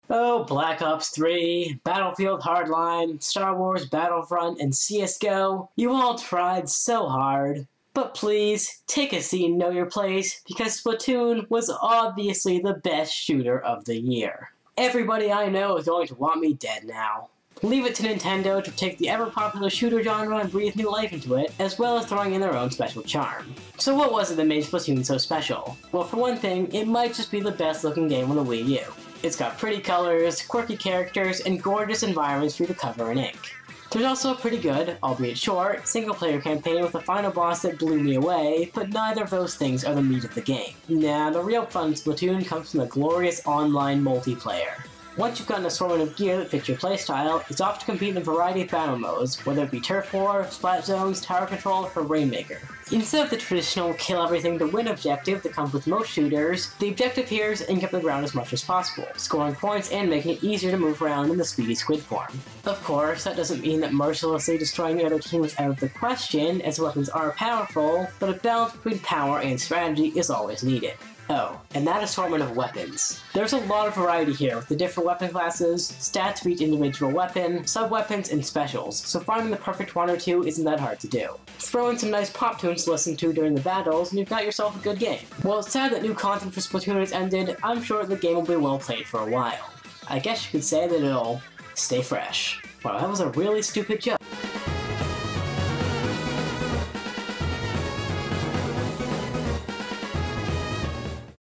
Oh, Black Ops 3, Battlefield Hardline, Star Wars Battlefront, and CSGO, you all tried so hard. But please, take a seat and know your place, because Splatoon was obviously the best shooter of the year. Everybody I know is going to want me dead now. Leave it to Nintendo to take the ever-popular shooter genre and breathe new life into it, as well as throwing in their own special charm. So what was it that made Splatoon so special? Well, for one thing, it might just be the best-looking game on the Wii U. It's got pretty colors, quirky characters, and gorgeous environments for you to cover in ink. There's also a pretty good, albeit short, single-player campaign with a final boss that blew me away, but neither of those things are the meat of the game. Nah, the real fun in Splatoon comes from the glorious online multiplayer. Once you've got an assortment of gear that fits your playstyle, it's off to compete in a variety of battle modes, whether it be Turf War, Splat Zones, Tower Control, or Rainmaker. Instead of the traditional kill everything to win objective that comes with most shooters, the objective here is ink up the ground as much as possible, scoring points and making it easier to move around in the speedy squid form. Of course, that doesn't mean that mercilessly destroying the other team is out of the question, as weapons are powerful, but a balance between power and strategy is always needed. Oh, and that assortment of weapons. There's a lot of variety here with the different weapon classes, stats for each individual weapon, sub-weapons, and specials, so finding the perfect one or two isn't that hard to do. Throw in some nice pop tunes to listen to during the battles and you've got yourself a good game. While it's sad that new content for Splatoon has ended, I'm sure the game will be well played for a while. I guess you could say that it'll stay fresh. Wow, that was a really stupid joke.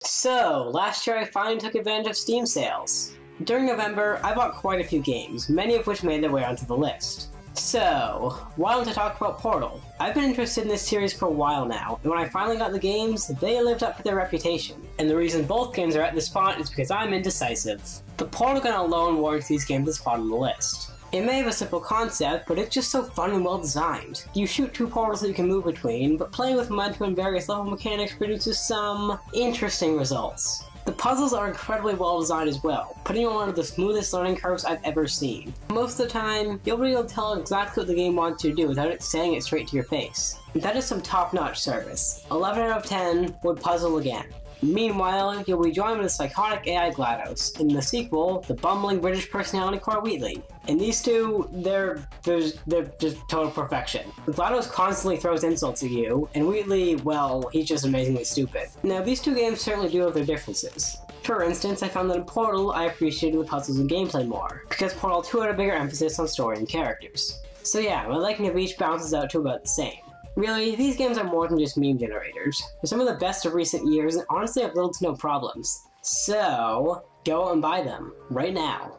So, last year I finally took advantage of Steam sales. During November, I bought quite a few games, many of which made their way onto the list. So, why don't I talk about Portal? I've been interested in this series for a while now, and when I finally got the games, they lived up to their reputation. And the reason both games are at this spot is because I'm indecisive. The Portal gun alone warrants these games at the spot on the list. It may have a simple concept, but it's just so fun and well designed. You shoot two portals that you can move between, but playing with momentum and various level mechanics produces some interesting results. The puzzles are incredibly well designed as well, putting you on one of the smoothest learning curves I've ever seen. Most of the time, you'll be able to tell exactly what the game wants you to do without it saying it straight to your face. That is some top-notch service. 11 out of 10 would puzzle again. Meanwhile, you'll be joined with the psychotic AI GLaDOS, and in the sequel, the bumbling British personality Cora Wheatley. And these two, they're just total perfection. GLaDOS constantly throws insults at you, and Wheatley, well, he's just amazingly stupid. Now, these two games certainly do have their differences. For instance, I found that in Portal, I appreciated the puzzles and gameplay more, because Portal 2 had a bigger emphasis on story and characters. So yeah, my liking of each balances out to about the same. Really, these games are more than just meme generators. They're some of the best of recent years and honestly have little to no problems. So, go out and buy them, right now.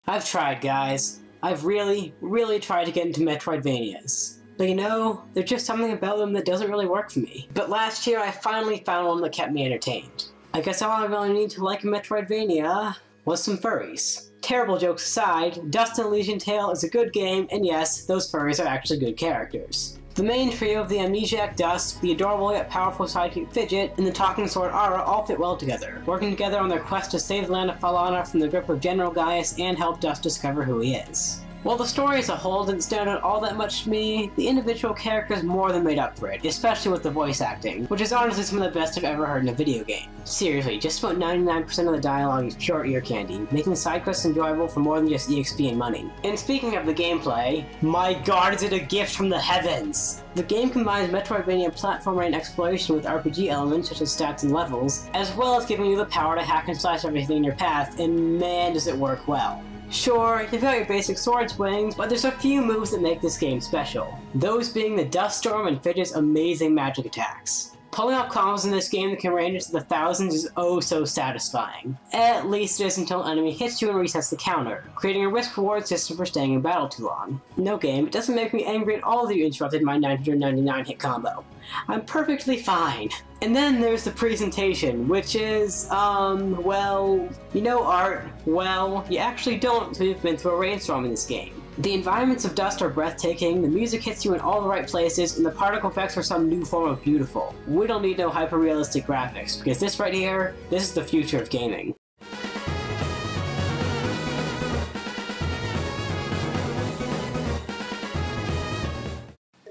I've tried, guys. I've really tried to get into Metroidvanias. But you know, there's just something about them that doesn't really work for me. But last year I finally found one that kept me entertained. I guess all I really need to like a Metroidvania was some furries. Terrible jokes aside, Dust and Elysian Tale is a good game, and yes, those furries are actually good characters. The main trio of the amnesiac Dust, the adorable yet powerful sidekick Fidget, and the talking sword Ara all fit well together, working together on their quest to save the land of Falana from the grip of General Gaius and help Dust discover who he is. While the story as a whole didn't stand out all that much to me, the individual characters more than made up for it, especially with the voice acting, which is honestly some of the best I've ever heard in a video game. Seriously, just about 99% of the dialogue is pure ear candy, making side quests enjoyable for more than just EXP and money. And speaking of the gameplay, my god, is it a gift from the heavens! The game combines Metroidvania platforming and exploration with RPG elements such as stats and levels, as well as giving you the power to hack and slash everything in your path, and man does it work well. Sure, you've got your basic sword swings, but there's a few moves that make this game special. Those being the Dust Storm and Fidget's amazing magic attacks. Pulling off combos in this game that can range into the thousands is oh so satisfying. At least it is until an enemy hits you and resets the counter, creating a risk-reward system for staying in battle too long. No game, it doesn't make me angry at all that you interrupted my 999 hit combo. I'm perfectly fine. And then there's the presentation, which is, well, you know art, well, you actually don't until you've been through a rainstorm in this game. The environments of Dust are breathtaking, the music hits you in all the right places, and the particle effects are some new form of beautiful. We don't need no hyper-realistic graphics, because this right here, this is the future of gaming.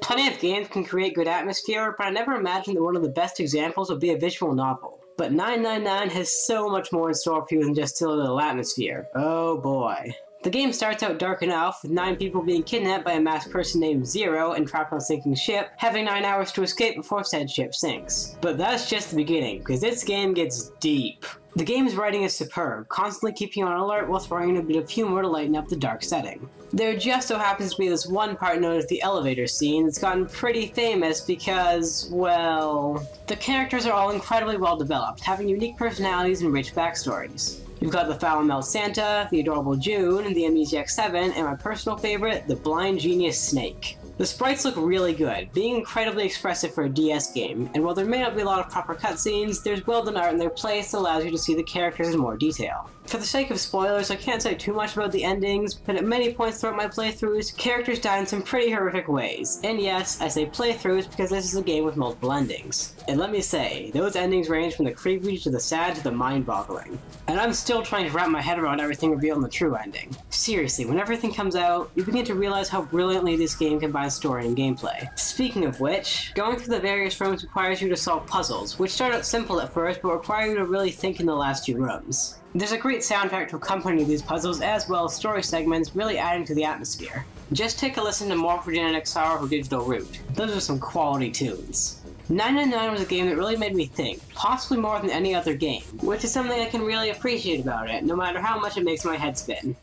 Plenty of games can create good atmosphere, but I never imagined that one of the best examples would be a visual novel. But 999 has so much more in store for you than just a little atmosphere. Oh boy. The game starts out dark enough, with 9 people being kidnapped by a masked person named Zero and trapped on a sinking ship, having 9 hours to escape before said ship sinks. But that's just the beginning, because this game gets deep. The game's writing is superb, constantly keeping you on alert while throwing in a bit of humor to lighten up the dark setting. There just so happens to be this one part known as the elevator scene that's gotten pretty famous because, well, the characters are all incredibly well developed, having unique personalities and rich backstories. You've got the foul-mouthed Santa, the adorable June, the Amnesiac 7, and my personal favorite, the blind genius Snake. The sprites look really good, being incredibly expressive for a DS game, and while there may not be a lot of proper cutscenes, there's well-done art in their place that allows you to see the characters in more detail. For the sake of spoilers, I can't say too much about the endings, but at many points throughout my playthroughs, characters die in some pretty horrific ways. And yes, I say playthroughs because this is a game with multiple endings. And let me say, those endings range from the creepy to the sad to the mind-boggling. And I'm still trying to wrap my head around everything revealed in the true ending. Seriously, when everything comes out, you begin to realize how brilliantly this game combines story and gameplay. Speaking of which, going through the various rooms requires you to solve puzzles, which start out simple at first, but require you to really think in the last few rooms. There's a great soundtrack to accompany these puzzles, as well as story segments, really adding to the atmosphere. Just take a listen to Morphogen and Xaro Digital Root. Those are some quality tunes. 999 was a game that really made me think, possibly more than any other game, which is something I can really appreciate about it, no matter how much it makes my head spin.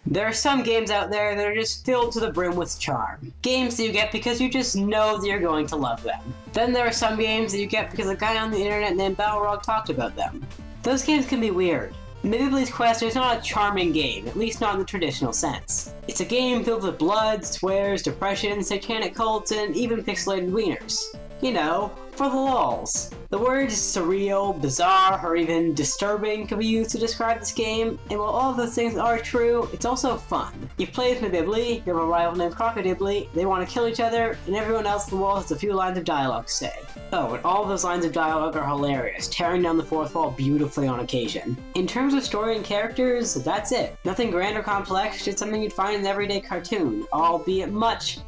There are some games out there that are just filled to the brim with charm. Games that you get because you just know that you're going to love them. Then there are some games that you get because a guy on the internet named Balrog talked about them. Those games can be weird. Maybe Bleed's Quest is not a charming game, at least not in the traditional sense. It's a game filled with blood, swears, depression, satanic cults, and even pixelated wieners. You know, for the lulz. The words surreal, bizarre, or even disturbing can be used to describe this game, and while all of those things are true, it's also fun. You play as Mabibli, you have a rival named Crocodibli, they want to kill each other, and everyone else in the world has a few lines of dialogue to say. Oh, and all of those lines of dialogue are hilarious, tearing down the fourth wall beautifully on occasion. In terms of story and characters, that's it. Nothing grand or complex, just something you'd find in an everyday cartoon, albeit much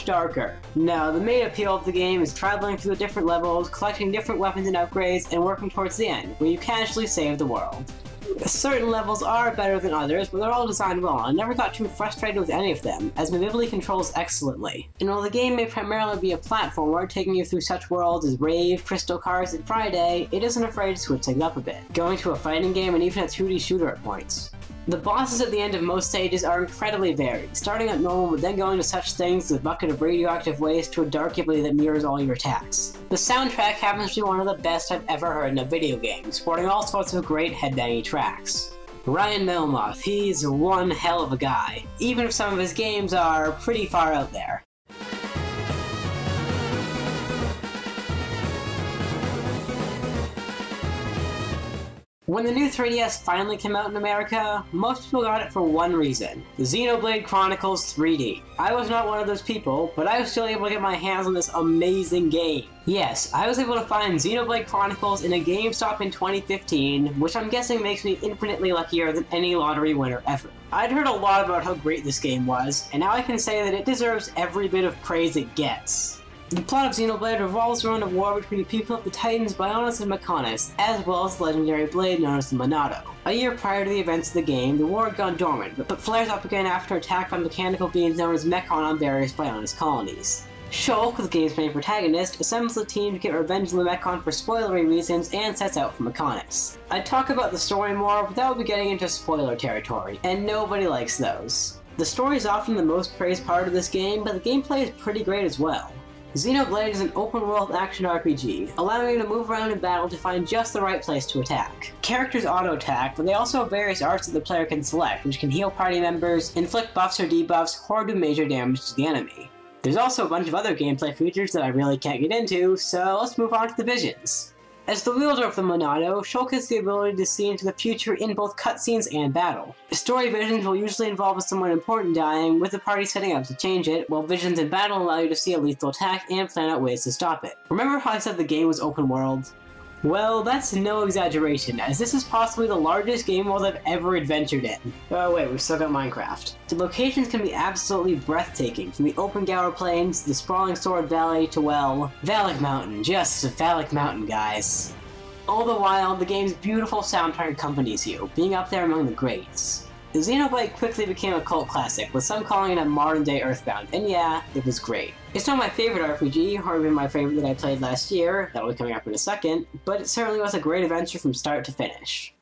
darker. Now, the main appeal of the game is traveling through the different levels, collecting different weapons and upgrades, and working towards the end, where you casually save the world. Certain levels are better than others, but they're all designed well, and I never got too frustrated with any of them, as Mabibli controls excellently. And while the game may primarily be a platformer, taking you through such worlds as Rave, Crystal Cars, and Friday, it isn't afraid to switch things up a bit, going to a fighting game and even a 2D shooter at points. The bosses at the end of most stages are incredibly varied, starting at normal but then going to such things as a bucket of radioactive waste to a dark Ghibli that mirrors all your attacks. The soundtrack happens to be one of the best I've ever heard in a video game, sporting all sorts of great headbanging tracks. Ryan Melmoth, he's one hell of a guy, even if some of his games are pretty far out there. When the new 3DS finally came out in America, most people got it for one reason: Xenoblade Chronicles 3D. I was not one of those people, but I was still able to get my hands on this amazing game. Yes, I was able to find Xenoblade Chronicles in a GameStop in 2015, which I'm guessing makes me infinitely luckier than any lottery winner ever. I'd heard a lot about how great this game was, and now I can say that it deserves every bit of praise it gets. The plot of Xenoblade revolves around a war between the people of the Titans Bionis and Mechonis, as well as the legendary blade known as the Monado. A year prior to the events of the game, the war had gone dormant, but flares up again after attack by mechanical beings known as Mechon on various Bionis colonies. Shulk, the game's main protagonist, assembles a team to get revenge on the Mechon for spoilery reasons and sets out for Mechonis. I'd talk about the story more, but that would be getting into spoiler territory, and nobody likes those. The story is often the most praised part of this game, but the gameplay is pretty great as well. Xenoblade is an open-world action RPG, allowing you to move around in battle to find just the right place to attack. Characters auto-attack, but they also have various arts that the player can select, which can heal party members, inflict buffs or debuffs, or do major damage to the enemy. There's also a bunch of other gameplay features that I really can't get into, so let's move on to the visions. As the wielder of the Monado, Shulk has the ability to see into the future in both cutscenes and battle. Story visions will usually involve someone important dying, with the party setting up to change it, while visions in battle allow you to see a lethal attack and plan out ways to stop it. Remember how I said the game was open world? Well, that's no exaggeration, as this is possibly the largest game world I've ever adventured in. Oh wait, we've still got Minecraft. The locations can be absolutely breathtaking, from the open Gower Plains, the sprawling Sword Valley, to, well, Valak Mountain. Just Valak Mountain, guys. All the while, the game's beautiful soundtrack accompanies you, being up there among the greats. Xenoblade quickly became a cult classic, with some calling it a modern-day Earthbound, and yeah, it was great. It's not my favorite RPG, or even my favorite that I played last year, that'll be coming up in a second, but it certainly was a great adventure from start to finish.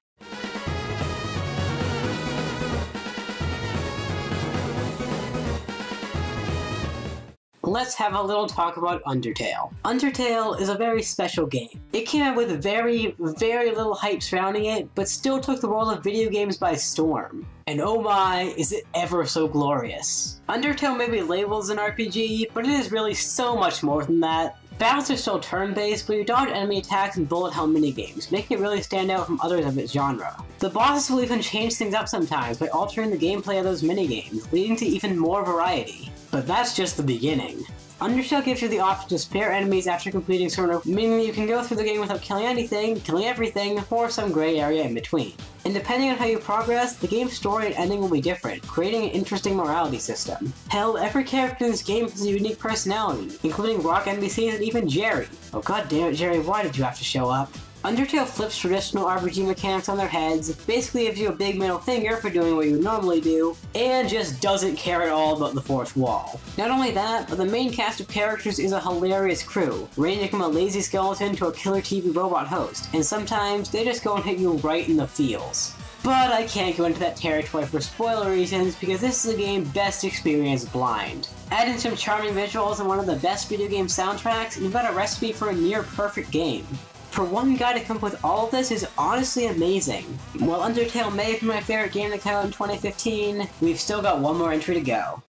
Let's have a little talk about Undertale. Undertale is a very special game. It came out with very, very little hype surrounding it, but still took the world of video games by storm. And oh my, is it ever so glorious. Undertale may be labeled as an RPG, but it is really so much more than that. Battles are still turn-based, but you dodge enemy attacks and bullet hell minigames, making it really stand out from others of its genre. The bosses will even change things up sometimes by altering the gameplay of those minigames, leading to even more variety. But that's just the beginning. Undertale gives you the option to spare enemies after completing certain, meaning that you can go through the game without killing anything, killing everything, or some gray area in between. And depending on how you progress, the game's story and ending will be different, creating an interesting morality system. Hell, every character in this game has a unique personality, including rock NPCs and even Jerry. Oh god damn it, Jerry, why did you have to show up? Undertale flips traditional RPG mechanics on their heads, basically gives you a big middle finger for doing what you would normally do, and just doesn't care at all about the fourth wall. Not only that, but the main cast of characters is a hilarious crew, ranging from a lazy skeleton to a killer TV robot host, and sometimes they just go and hit you right in the feels. But I can't go into that territory for spoiler reasons, because this is a game best experienced blind. Add in some charming visuals and one of the best video game soundtracks, and you've got a recipe for a near perfect game. For one guy to come up with all of this is honestly amazing. While Undertale may have been my favorite game that came out in 2015, we've still got one more entry to go.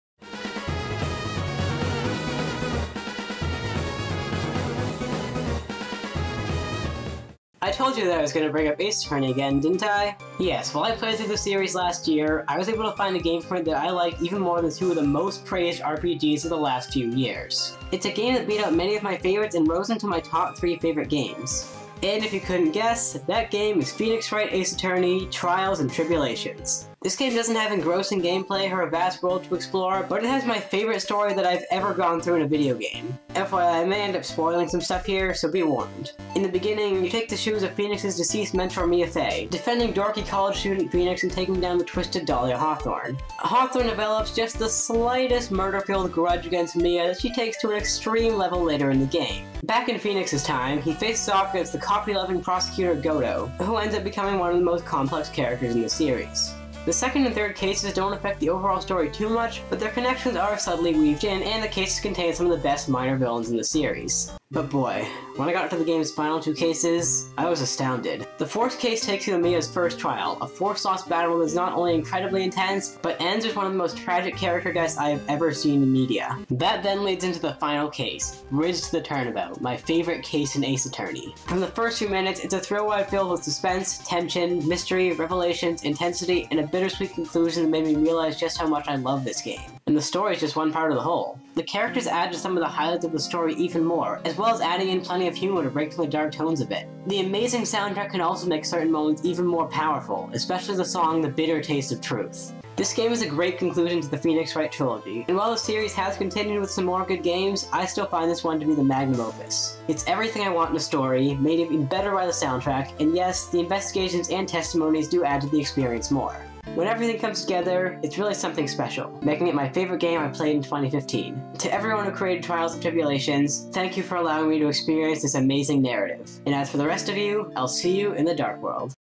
I told you that I was going to bring up Ace Attorney again, didn't I? Yes, while I played through the series last year, I was able to find a game from it that I like even more than two of the most praised RPGs of the last few years. It's a game that beat out many of my favorites and rose into my top 3 favorite games. And if you couldn't guess, that game is Phoenix Wright Ace Attorney: Trials and Tribulations. This game doesn't have engrossing gameplay or a vast world to explore, but it has my favorite story that I've ever gone through in a video game. FYI, I may end up spoiling some stuff here, so be warned. In the beginning, you take the shoes of Phoenix's deceased mentor Mia Fey, defending dorky college student Phoenix and taking down the twisted Dahlia Hawthorne. Hawthorne develops just the slightest murder-filled grudge against Mia that she takes to an extreme level later in the game. Back in Phoenix's time, he faces off against the coffee-loving prosecutor Godo, who ends up becoming one of the most complex characters in the series. The second and third cases don't affect the overall story too much, but their connections are subtly weaved in, and the cases contain some of the best minor villains in the series. But boy, when I got to the game's final 2 cases, I was astounded. The fourth case takes you to Mia's first trial, a force-lost battle that is not only incredibly intense, but ends with one of the most tragic character deaths I have ever seen in media. That then leads into the final case, Bridge to the Turnabout, my favorite case in Ace Attorney. From the first few minutes, it's a thrill ride filled with suspense, tension, mystery, revelations, intensity, and a bittersweet conclusion that made me realize just how much I love this game. And the story is just one part of the whole. The characters add to some of the highlights of the story even more, as well as adding in plenty of humor to break from the dark tones a bit. The amazing soundtrack can also make certain moments even more powerful, especially the song The Bitter Taste of Truth. This game is a great conclusion to the Phoenix Wright trilogy, and while the series has continued with some more good games, I still find this one to be the magnum opus. It's everything I want in a story, made even better by the soundtrack, and yes, the investigations and testimonies do add to the experience more. When everything comes together, it's really something special, making it my favorite game I played in 2015. To everyone who created Trials and Tribulations, thank you for allowing me to experience this amazing narrative. And as for the rest of you, I'll see you in the Dark World.